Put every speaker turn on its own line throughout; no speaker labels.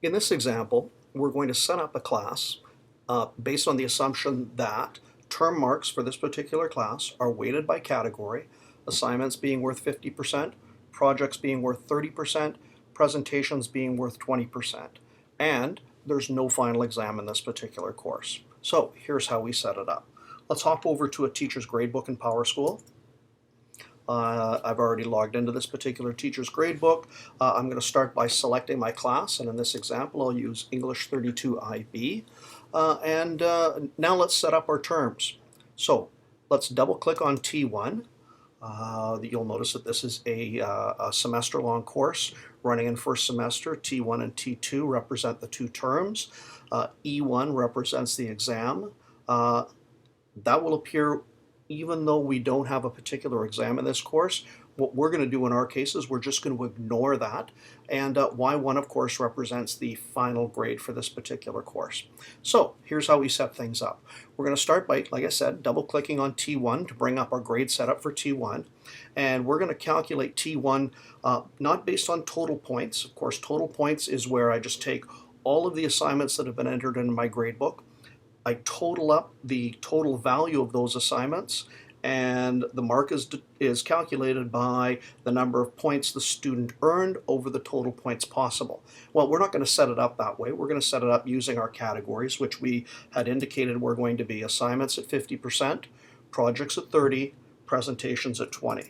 In this example, we're going to set up a class based on the assumption that term marks for this particular class are weighted by category, assignments being worth 50%, projects being worth 30%, presentations being worth 20%, and there's no final exam in this particular course. So here's how we set it up. Let's hop over to a teacher's gradebook in PowerSchool. I've already logged into this particular teacher's gradebook. I'm going to start by selecting my class, and in this example I'll use English 32 IB. Now let's set up our terms. So let's double click on T1. You'll notice that this is a semester-long course running in first semester. T1 and T2 represent the two terms. E1 represents the exam. That will appear even though we don't have a particular exam in this course. What we're going to do in our case is we're just going to ignore that, and Y1 of course represents the final grade for this particular course. So here's how we set things up. We're going to start by, like I said, double clicking on T1 to bring up our grade setup for T1, and we're going to calculate T1 not based on total points. Of course, total points is where I just take all of the assignments that have been entered in my gradebook, I total up the total value of those assignments, and the mark is calculated by the number of points the student earned over the total points possible. Well, we're not going to set it up that way. We're going to set it up using our categories, which we had indicated were going to be assignments at 50%, projects at 30%, presentations at 20%.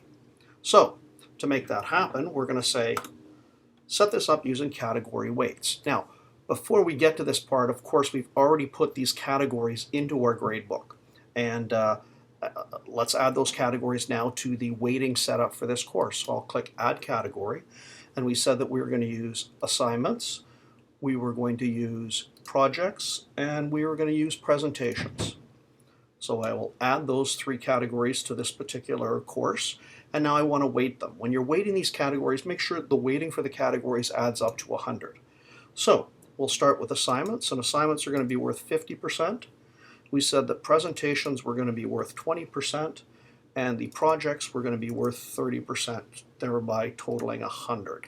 So to make that happen, we're going to say, set this up using category weights. Now, before we get to this part, of course, we've already put these categories into our gradebook. And let's add those categories now to the weighting setup for this course. So I'll click Add Category. And we said that we were going to use assignments, we were going to use projects, and we were going to use presentations. So I will add those three categories to this particular course. And now I want to weight them. When you're weighting these categories, make sure the weighting for the categories adds up to 100. So we'll start with assignments, and assignments are going to be worth 50%. We said that presentations were going to be worth 20%, and the projects were going to be worth 30%, thereby totaling 100.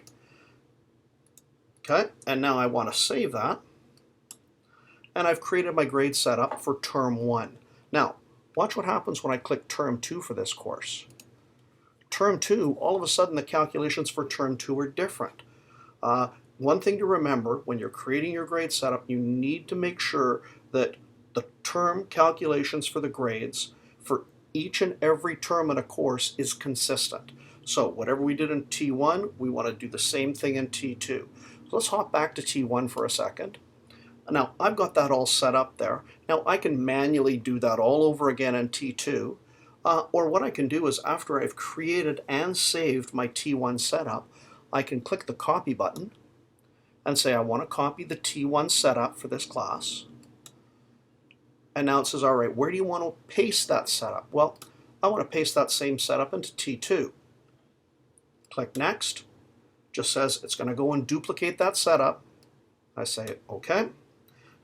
Okay, and now I want to save that, and I've created my grade setup for Term 1. Now, watch what happens when I click Term 2 for this course. Term 2, all of a sudden the calculations for Term 2 are different. One thing to remember, when you're creating your grade setup, you need to make sure that the term calculations for the grades for each and every term in a course is consistent. So whatever we did in T1, we want to do the same thing in T2. So let's hop back to T1 for a second. Now, I've got that all set up there. Now, I can manually do that all over again in T2. Or what I can do is, after I've created and saved my T1 setup, I can click the Copy button and say I want to copy the T1 setup for this class. And now it says, all right, where do you want to paste that setup? Well, I want to paste that same setup into T2. Click Next. Just says it's going to go and duplicate that setup. I say, okay.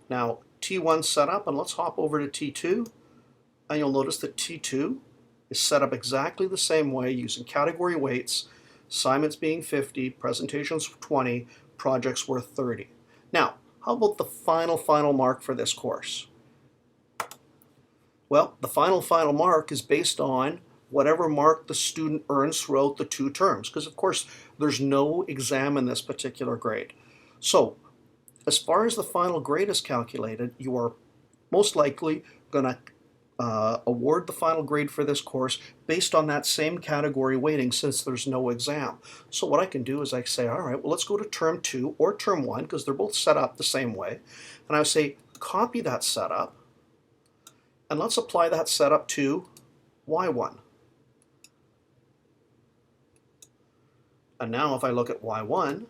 Now T1 set up, and let's hop over to T2. And you'll notice that T2 is set up exactly the same way using category weights, assignments being 50, presentations 20, projects worth 30. Now, how about the final mark for this course? Well, the final mark is based on whatever mark the student earns throughout the two terms, because of course there's no exam in this particular grade. So as far as the final grade is calculated, you are most likely going to award the final grade for this course based on that same category weighting, since there's no exam. So what I can do is I say, all right, well, let's go to Term 2 or Term 1, because they're both set up the same way. And I say, copy that setup, and let's apply that setup to Y1. And now if I look at Y1,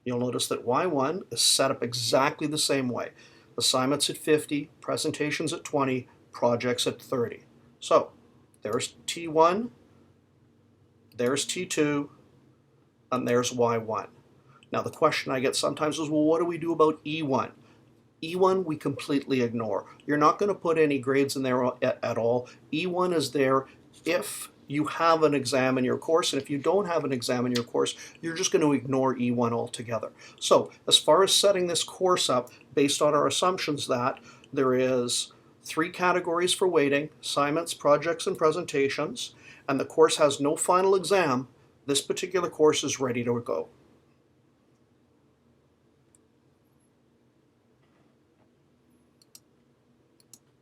you'll notice that Y1 is set up exactly the same way. Assignments at 50, presentations at 20, projects at 30. So there's T1, there's T2, and there's Y1. Now the question I get sometimes is, well, what do we do about E1? E1 we completely ignore. You're not going to put any grades in there at all. E1 is there if you have an exam in your course, and if you don't have an exam in your course, you're just going to ignore E1 altogether. So as far as setting this course up, based on our assumptions that there is 3 categories for weighting: assignments, projects, and presentations, and the course has no final exam, this particular course is ready to go.